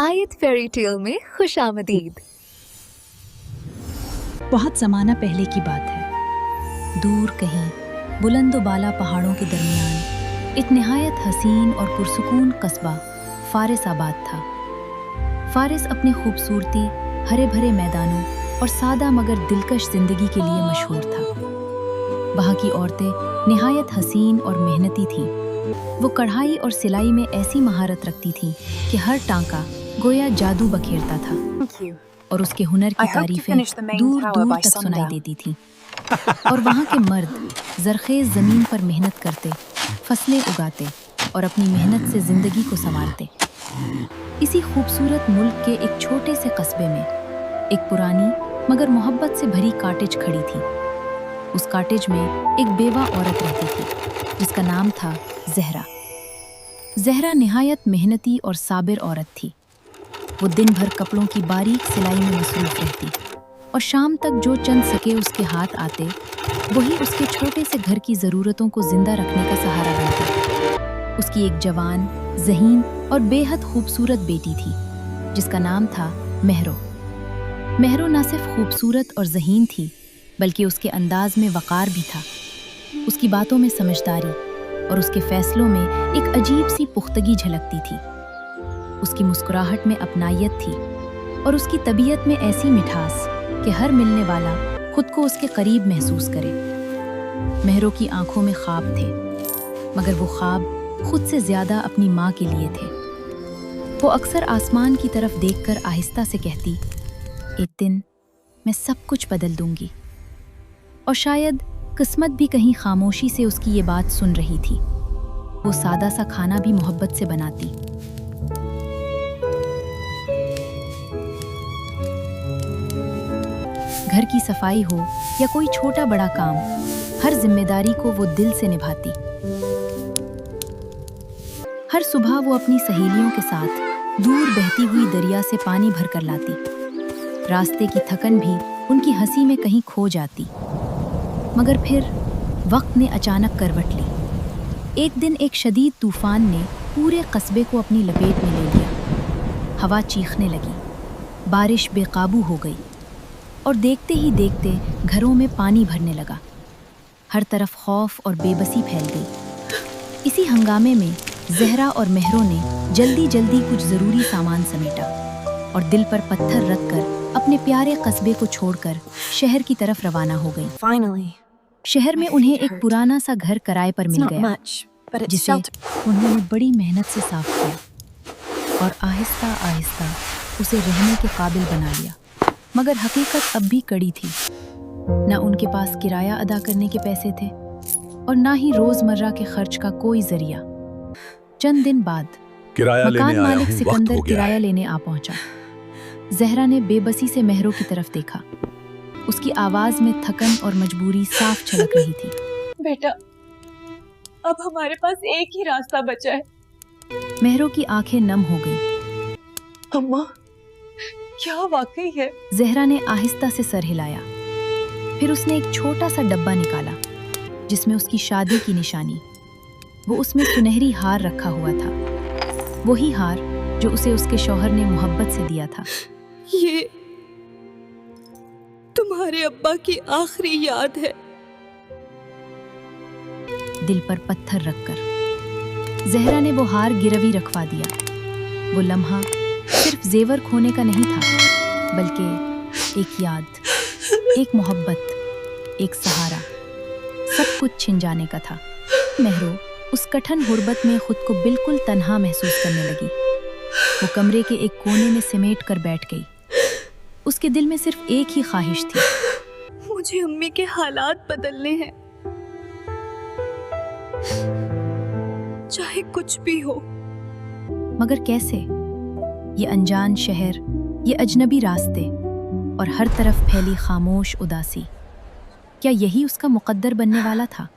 आयत fairy tale में खुशामदीद। बहुत ज़माना पहले की बात है। दूर कहीं बुलंद बाला पहाड़ों के दरमियान एक निहायत हसीन और पुरसुकून कस्बा फारिस आबाद था। फारिस अपनी खूबसूरती, हरे भरे मैदानों और सादा मगर दिलकश जिंदगी के लिए मशहूर था। वहाँ की औरतें निहायत हसीन और मेहनती थीं। वो कढ़ाई और सिलाई में ऐसी महारत रखती थीं कि हर टांका गोया जादू बखेरता था और उसके हुनर की तारीफें दूर दूर तक सुनाई देती थीं। और वहाँ के मर्द जरखेज ज़मीन पर मेहनत करते, फसलें उगाते और अपनी मेहनत से ज़िंदगी को संवारते। इसी खूबसूरत मुल्क के एक छोटे से कस्बे में एक पुरानी मगर मोहब्बत से भरी कॉटेज खड़ी थी। उस कॉटेज में एक बेवा औरत रहती थी जिसका नाम था ज़हरा। ज़हरा निहायत मेहनती और साबिर औरत थी। वो दिन भर कपड़ों की बारीक सिलाई में मसरूफ़ रहती और शाम तक जो चंद सके उसके हाथ आते वही उसके छोटे से घर की ज़रूरतों को ज़िंदा रखने का सहारा बनते। उसकी एक जवान, ज़हीन और बेहद खूबसूरत बेटी थी जिसका नाम था महरो। महरो न सिर्फ खूबसूरत और ज़हीन थी बल्कि उसके अंदाज में वक़ार भी था। उसकी बातों में समझदारी और उसके फैसलों में एक अजीब सी पुख्तगी झलकती थी। उसकी मुस्कुराहट में अपनायत थी और उसकी तबीयत में ऐसी मिठास कि हर मिलने वाला खुद को उसके करीब महसूस करे। महरो की आंखों में ख्वाब थे मगर वो ख्वाब खुद से ज़्यादा अपनी माँ के लिए थे। वो अक्सर आसमान की तरफ देखकर आहिस्ता से कहती, एक दिन मैं सब कुछ बदल दूंगी। और शायद किस्मत भी कहीं खामोशी से उसकी ये बात सुन रही थी। वो सादा सा खाना भी मोहब्बत से बनाती। घर की सफाई हो या कोई छोटा बड़ा काम, हर जिम्मेदारी को वो दिल से निभाती। हर सुबह वो अपनी सहेलियों के साथ दूर बहती हुई दरिया से पानी भर कर लाती। रास्ते की थकन भी उनकी हंसी में कहीं खो जाती। मगर फिर वक्त ने अचानक करवट ली। एक दिन एक शदीद तूफान ने पूरे कस्बे को अपनी लपेट में ले लिया। हवा चीखने लगी, बारिश बेकाबू हो गई और देखते ही देखते घरों में पानी भरने लगा। हर तरफ खौफ और बेबसी फैल गई। इसी हंगामे में ज़हरा और महरो ने जल्दी जल्दी कुछ ज़रूरी सामान समेटा और दिल पर पत्थर रखकर अपने प्यारे कस्बे को छोड़कर शहर की तरफ रवाना हो गई। शहर में उन्हें एक पुराना सा घर किराए पर मिल गया जिसे उन्होंने बड़ी मेहनत से साफ किया और आहिस्ता आहिस्ता उसे रहने के काबिल बना लिया। मगर हकीकत अब भी कड़ी थी। न उनके पास किराया अदा करने के पैसे थे और न ही रोजमर्रा के खर्च का कोई जरिया। चंद दिन बाद मकान मालिक सिकंदर किराया लेने आ पहुंचा। ज़हरा ने बेबसी से महरो की तरफ देखा। उसकी आवाज में थकन और मजबूरी साफ झलक रही थी। बेटा, अब हमारे पास एक ही रास्ता बचा है। महरो की आंखें नम हो गईं। अम्मा, क्या वाकई है? ज़हरा ने आहिस्ता से सर हिलाया। फिर उसने एक छोटा सा डब्बा निकाला जिसमें उसकी शादी की निशानी, वो उसमें सुनहरी हार रखा हुआ था। वही हार जो उसे उसके शौहर ने मोहब्बत से दिया था। ये तुम्हारे अब्बा की आखिरी याद है। दिल पर पत्थर रखकर ज़हरा ने वो हार गिरवी रखवा दिया। वो लम्हा सिर्फ जेवर खोने का नहीं था बल्कि एक याद, एक मोहब्बत, एक सहारा, सब कुछ छिन जाने का था। महरो उस कठिन गुर्बत में खुद को बिल्कुल तन्हा महसूस करने लगी। वो कमरे के एक कोने में सिमट कर बैठ गई। उसके दिल में सिर्फ एक ही ख्वाहिश थी, मुझे अम्मी के हालात बदलने हैं, चाहे कुछ भी हो। मगर कैसे? ये अनजान शहर, ये अजनबी रास्ते और हर तरफ फैली खामोश उदासी, क्या यही उसका मुकद्दर बनने वाला था?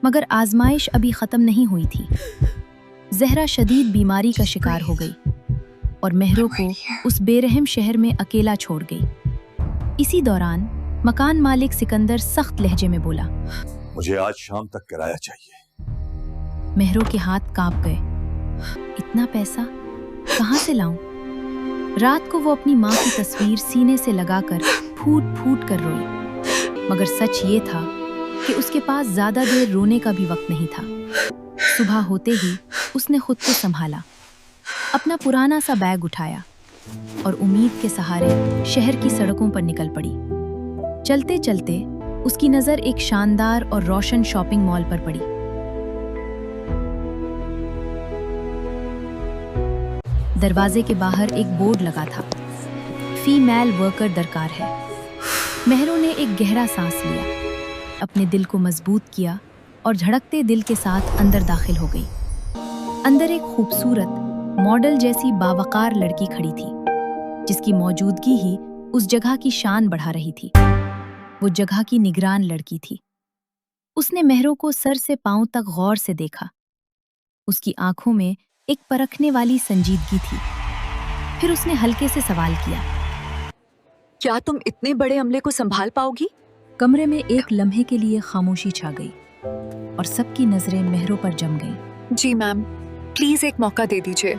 मगर आजमाइश अभी ख़त्म नहीं हुई थी। ज़हरा शदीद बीमारी का शिकार हो गई और महरो को उस बेरहम शहर में अकेला छोड़ गई। इसी दौरान मकान मालिक सिकंदर सख्त लहजे में बोला, मुझे आज शाम तक किराया चाहिए। महरो के हाथ कांप गए। इतना पैसा कहाँ से लाऊं? रात को वो अपनी माँ की तस्वीर सीने से लगाकर फूट फूट कर रोई, मगर सच ये था कि उसके पास ज्यादा देर रोने का भी वक्त नहीं था। सुबह होते ही उसने खुद को संभाला, अपना पुराना सा बैग उठाया और उम्मीद के सहारे शहर की सड़कों पर निकल पड़ी। चलते चलते उसकी नज़र एक शानदार और रोशन शॉपिंग मॉल पर पड़ी। दरवाजे के बाहर एक बोर्ड लगा था, फीमेल वर्कर दरकार है। मेहरू ने एक गहरा सांस लिया, अपने दिल को मजबूत किया और धड़कते दिल के साथ अंदर दाखिल हो गई। अंदर एक खूबसूरत मॉडल जैसी बावकार लड़की खड़ी थी, जिसकी मौजूदगी ही उस जगह की शान बढ़ा रही थी। वो जगह की निगरान लड़की थी। उसने मेहरू को सर से पांव तक गौर से देखा। उसकी आंखों में एक परखने वाली संजीदगी थी। फिर उसने हल्के से सवाल किया, क्या तुम इतने बड़े अमले को संभाल पाओगी? कमरे में एक लम्हे के लिए खामोशी छा गई और सबकी नजरें मेहरू पर जम गईं। जी मैम, प्लीज एक मौका दे दीजिए।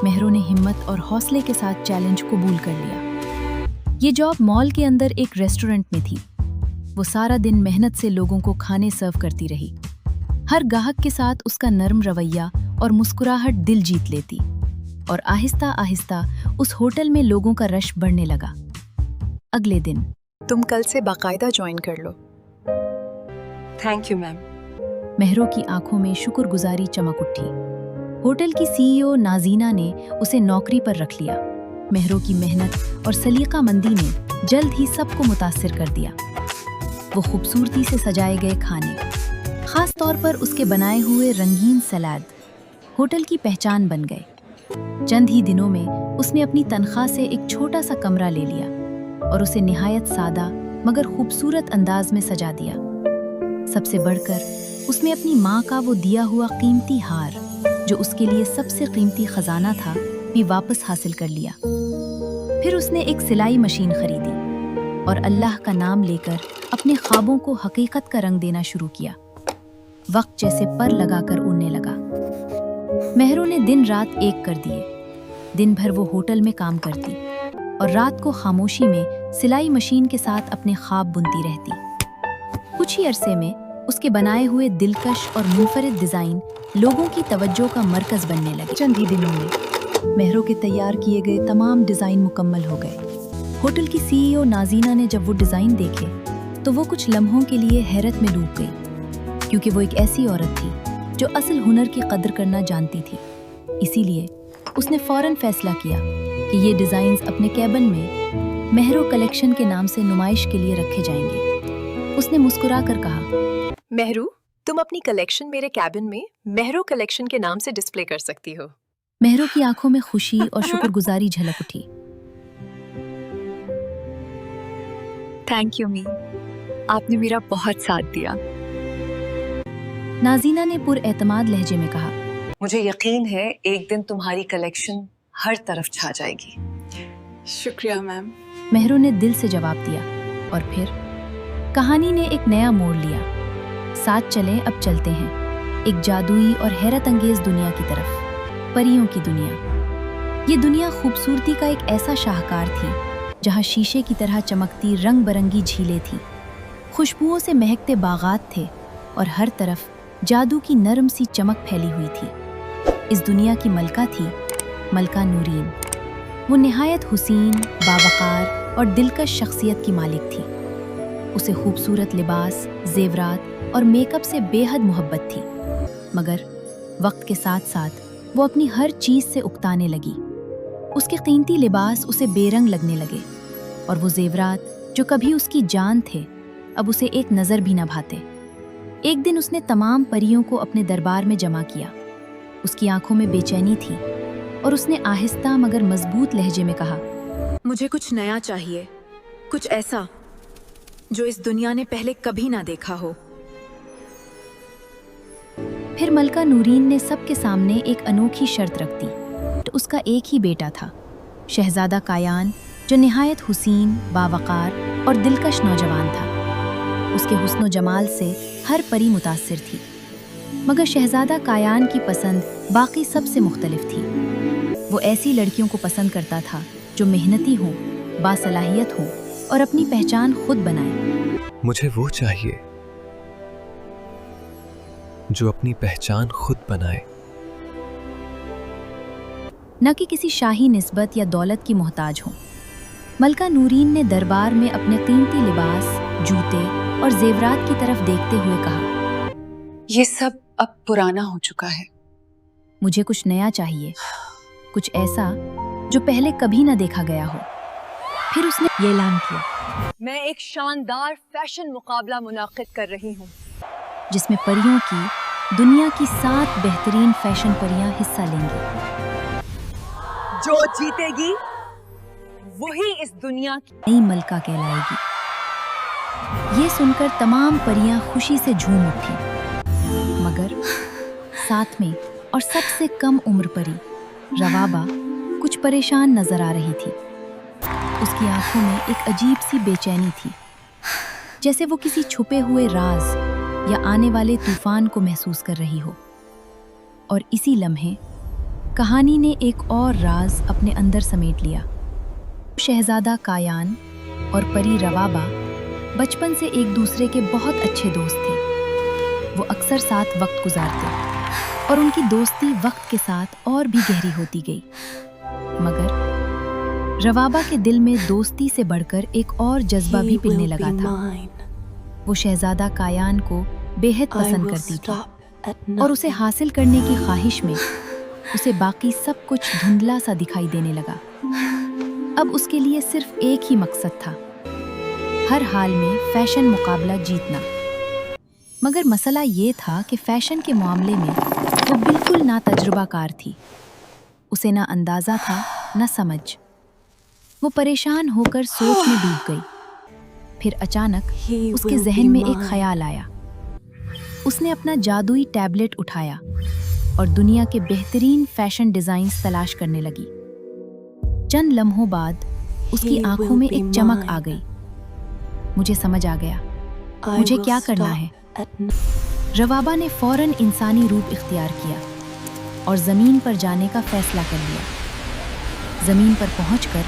मेहरू ने हिम्मत और हौसले के साथ चैलेंज कबूल कर लिया। ये जॉब मॉल के अंदर एक रेस्टोरेंट में थी। वो सारा दिन मेहनत से लोगों को खाने सर्व करती रही। हर ग्राहक के साथ उसका नर्म रवैया और मुस्कुराहट दिल जीत लेती, और आहिस्ता आहिस्ता उस होटल में लोगों का रश बढ़ने लगा। अगले दिन, तुम कल से बाकायदा ज्वाइन कर लो। Thank you ma'am. मेहरू की आंखों में शुक्रगुजारी चमक उठी। होटल की सीईओ नाजीना ने उसे नौकरी पर रख लिया। मेहरू की मेहनत और सलीकामंदी ने जल्द ही सबको मुतासिर कर दिया। वो खूबसूरती से सजाए गए खाने, खास तौर पर उसके बनाए हुए रंगीन सलाद, होटल की पहचान बन गए। चंद ही दिनों में उसने अपनी तनख्वाह से एक छोटा सा कमरा ले लिया और उसे निहायत सादा मगर खूबसूरत अंदाज में सजा दिया। सबसे बढ़कर उसने अपनी माँ का वो दिया हुआ कीमती हार, जो उसके लिए सबसे कीमती खजाना था, भी वापस हासिल कर लिया। फिर उसने एक सिलाई मशीन खरीदी और अल्लाह का नाम लेकर अपने ख्वाबों को हकीकत का रंग देना शुरू किया। वक्त जैसे पर लगाकर उड़ने लगा। मेहरू ने दिन रात एक कर दिए। दिन भर वो होटल में काम करती और रात को खामोशी में सिलाई मशीन के साथ अपने ख्वाब बुनती रहती। कुछ ही अरसे में उसके बनाए हुए दिलकश और मुनफरिद डिज़ाइन लोगों की तवज्जो का मरकज बनने लगे। चंद ही दिनों में मेहरू के तैयार किए गए तमाम डिज़ाइन मुकम्मल हो गए। होटल की सीईओ नाजीना ने जब वो डिज़ाइन देखे तो वो कुछ लम्हों के लिए हैरत में डूब गई, क्योंकि वो एक ऐसी औरत थी जो असल हुनर की कदर करना जानती थी। इसीलिए उसने फौरन फैसला किया कि ये डिज़ाइंस अपने कैबिन में मेहरू कलेक्शन के नाम से नुमाइश के लिए रखे जाएंगे। उसने मुस्कुरा कर कहा, मेहरू, तुम अपनी कलेक्शन मेरे कैबिन में मेहरू कलेक्शन के नाम से डिस्प्ले कर सकती हो। मेहरू की आंखों में खुशी और शुक्रगुजारी झलक उठी। थैंक यू मी, आपने मेरा बहुत साथ दिया। नाजीना ने पुरएतमाद लहजे में कहा, मुझे यकीन है एक दिन तुम्हारी कलेक्शन हर तरफ छा जाएगी। शुक्रिया मैम। मेहरू ने दिल से जवाब दिया। और फिर कहानी ने एक नया मोड़ लिया। साथ चलें अब चलते हैं एक जादुई और हैरत अंगेज दुनिया की तरफ, परियों की दुनिया। ये दुनिया खूबसूरती का एक ऐसा शाहकार थी जहाँ शीशे की तरह चमकती रंग बरंगी झीलें थीं, खुशबुओं से महकते बागात थे और हर तरफ जादू की नरम सी चमक फैली हुई थी। इस दुनिया की मलका थी मलका नूरीन। वो निहायत हुसीन, बावकार और दिलकश शख्सियत की मालिक थी। उसे खूबसूरत लिबास, जेवरात और मेकअप से बेहद मोहब्बत थी, मगर वक्त के साथ साथ वो अपनी हर चीज़ से उकताने लगी। उसके कीमती लिबास उसे बेरंग लगने लगे और वो जेवरात जो कभी उसकी जान थे, अब उसे एक नज़र भी न भाते। एक दिन उसने तमाम परियों को अपने दरबार में जमा किया। उसकी आंखों में बेचैनी थी और उसने आहिस्ता मगर मजबूत लहजे में कहा, मुझे कुछ नया चाहिए, कुछ ऐसा जो इस दुनिया ने पहले कभी ना देखा हो। फिर मलका नूरीन ने सबके सामने एक अनोखी शर्त रख दी। तो उसका एक ही बेटा था, शहजादा कायान, जो निहायत हुसीन, बावकार और दिलकश नौजवान था। उसके हुस्न जमाल से हर परी मुतासिर थी, मगर शहजादा कायान की पसंद बाकी सबसे मुख्तलिफ थी। वो ऐसी लड़कियों को पसंद करता था जो मेहनती हों, बासलाहियत हों और अपनी पहचान खुद बनाएं। मुझे वो चाहिए जो अपनी पहचान खुद बनाए, न कि किसी शाही निस्बत या दौलत की मोहताज हो। मलका नूरीन ने दरबार में अपने कीमती लिबास, जूते और जेवरात की तरफ देखते हुए कहा, ये सब अब पुराना हो चुका है। मुझे कुछ नया चाहिए, कुछ ऐसा जो पहले कभी न देखा गया हो। फिर उसने ये ऐलान किया, मैं एक शानदार फैशन मुकाबला मुनाकिद कर रही हूँ, जिसमें परियों की दुनिया की 7 बेहतरीन फैशन परियां हिस्सा लेंगी। जो जीतेगी वही इस दुनिया की नई मलका कहलाएगी। ये सुनकर तमाम परियां खुशी से झूम उठी, मगर साथ में और सबसे कम उम्र परी रवाबा कुछ परेशान नजर आ रही थी। उसकी आंखों में एक अजीब सी बेचैनी थी, जैसे वो किसी छुपे हुए राज या आने वाले तूफान को महसूस कर रही हो। और इसी लम्हे कहानी ने एक और राज अपने अंदर समेट लिया। शहजादा कायान और परी रवाबा बचपन से एक दूसरे के बहुत अच्छे दोस्त थे। वो अक्सर साथ वक्त गुजारते और उनकी दोस्ती वक्त के साथ और भी गहरी होती गई। मगर रवाबा के दिल में दोस्ती से बढ़कर एक और जज्बा भी पिघलने लगा था। वो शहजादा कायान को बेहद पसंद करती थी और उसे हासिल करने की ख्वाहिश में उसे बाकी सब कुछ धुंधला सा दिखाई देने लगा। अब उसके लिए सिर्फ एक ही मकसद था, हर हाल में फैशन मुकाबला जीतना। मगर मसला ये था कि फैशन के मामले में वो बिल्कुल ना तजुर्बाकार थी। उसे ना अंदाजा था ना समझ। वो परेशान होकर सोच में डूब गई। फिर अचानक उसके जहन में एक ख्याल आया। उसने अपना जादुई टैबलेट उठाया और दुनिया के बेहतरीन फैशन डिजाइन्स तलाश करने लगी। चंद लम्हों बाद उसकी आंखों में एक चमक आ गई। मुझे समझ आ गया, मुझे क्या करना है। रवाबा ने फौरन इंसानी रूप इख्तियार किया और जमीन पर जाने का फैसला कर लिया। जमीन पर पहुंचकर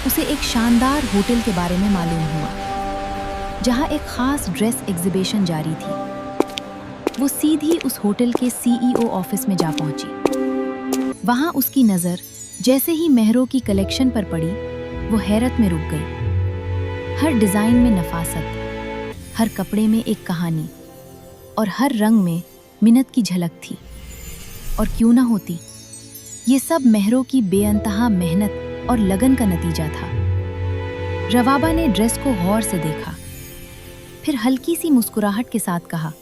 उसे एक शानदार होटल के बारे में मालूम हुआ, जहां एक खास ड्रेस एग्जीबिशन जारी थी। वो सीधी उस होटल के सीईओ ऑफिस में जा पहुंची। वहां उसकी नजर जैसे ही मेहरों की कलेक्शन पर पड़ी, वो हैरत में रुक गई। हर डिजाइन में नफासत, हर कपड़े में एक कहानी और हर रंग में मिन्नत की झलक थी। और क्यों ना होती, ये सब मेहरों की बेअंतहा मेहनत और लगन का नतीजा था। रवाबा ने ड्रेस को गौर से देखा, फिर हल्की सी मुस्कुराहट के साथ कहा,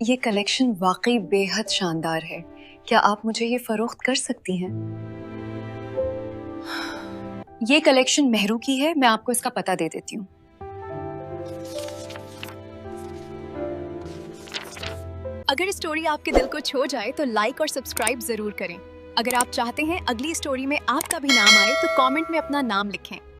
ये कलेक्शन वाकई बेहद शानदार है। क्या आप मुझे ये फरोख्त कर सकती हैं? ये कलेक्शन मेहरू की है, मैं आपको इसका पता दे देती हूँ। अगर स्टोरी आपके दिल को छू जाए तो लाइक और सब्सक्राइब जरूर करें। अगर आप चाहते हैं अगली स्टोरी में आपका भी नाम आए तो कमेंट में अपना नाम लिखें।